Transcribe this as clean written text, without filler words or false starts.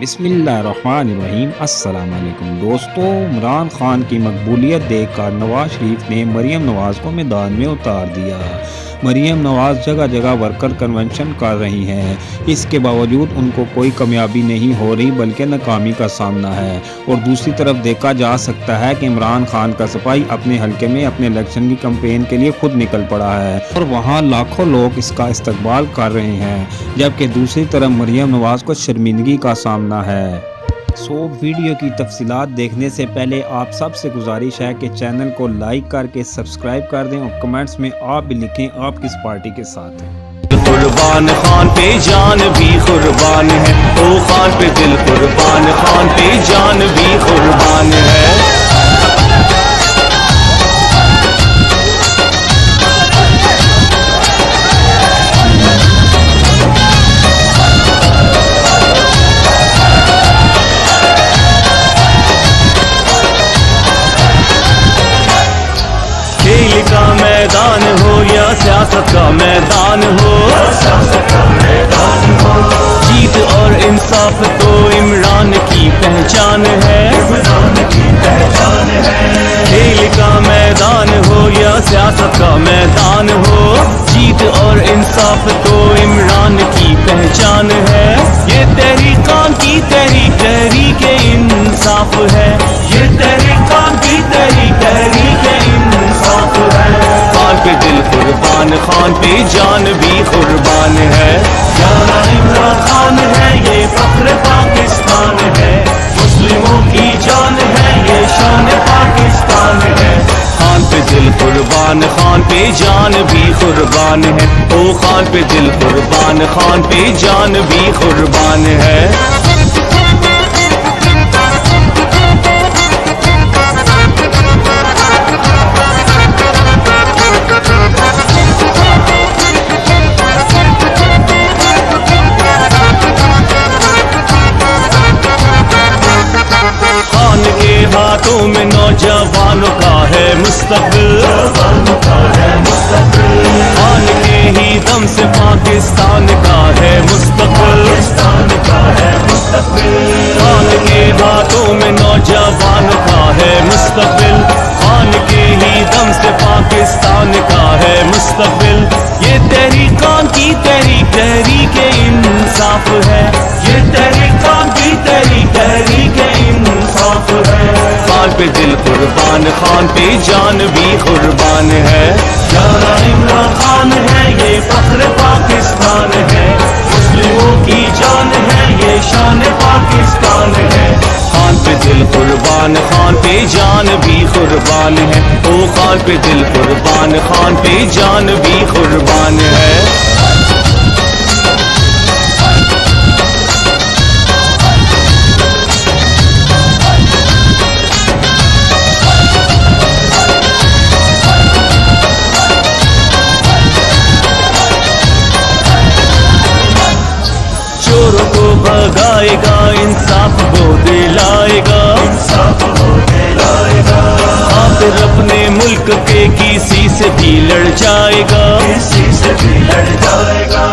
بسم اللہ الرحمن الرحیم۔ السلام علیکم دوستو، عمران خان کی مقبولیت دیکھ کر نواز شریف نے مریم نواز کو میدان میں اتار دیا۔ مریم نواز جگہ جگہ ورکر کنونشن کر رہی ہیں، اس کے باوجود ان کو کوئی کامیابی نہیں ہو رہی بلکہ ناکامی کا سامنا ہے۔ اور دوسری طرف دیکھا جا سکتا ہے کہ عمران خان کا سپاہی اپنے حلقے میں اپنے الیکشن کی کمپین کے لیے خود نکل پڑا ہے اور وہاں لاکھوں لوگ اس کا استقبال کر رہے ہیں، جبکہ دوسری طرف مریم نواز کو شرمندگی کا سامنا ہے۔ ویڈیو کی تفصیلات دیکھنے سے پہلے آپ سب سے گزارش ہے کہ چینل کو لائک کر کے سبسکرائب کر دیں اور کمنٹس میں آپ بھی لکھیں آپ کس پارٹی کے ساتھ ہیں۔ قربان خان پہ جان بھی قربان ہے، او خان پہ دل قربان، خان پہ جان بھی قربان ہے۔ کھیل کا میدان ہو یا سیاست کا میدان ہو، جیت اور انصاف تو عمران کی پہچان ہے۔ کھیل کا میدان ہو یا سیاست کا میدان ہو، جیت اور انصاف تو عمران کی پہچان ہے۔ یہ تحریکان کی تحریک انصاف ہے، یہ تحریکان کی تحریک انصاف ہے۔ خان پہ دل قربان، خان پہ جان بھی قربان ہے۔ پیارا عمران خان ہے، یہ فخر پاکستان ہے، مسلموں کی جان ہے، یہ شان پاکستان ہے۔ خان پہ دل قربان، خان پہ جان بھی قربان ہے، او خان پہ دل قربان، خان پہ جان بھی قربان ہے۔ خان کے ہاتھوں میں نوجوانوں کا ہے مستقبل، خان کے ہی دم سے پاکستان کا ہے مستقبل، خان کے ہاتھوں میں نوجوانوں کا ہے مستقبل، خان کے ہی دم سے پاکستان کا ہے مستقبل۔ یہ تحریکان کی تحریک انصاف ہے، یہ تحریکان کی تحریک انصاف ہے۔ خان پہ دل قربان، خان پہ جان بھی قربان ہے۔ پیارا عمران خان ہے، یہ فخر پاکستان ہے، مسلموں کی جان ہے، یہ شان پاکستان ہے۔ خان پہ دل قربان، خان پہ جان بھی قربان ہے، او خان پہ دل قربان، خان پہ جان بھی قربان ہے۔ چوروں کو بھگائے گا، انصاف وہ دلائے گا، آخر اپنے ملک کے کسی سے بھی لڑ جائے گا۔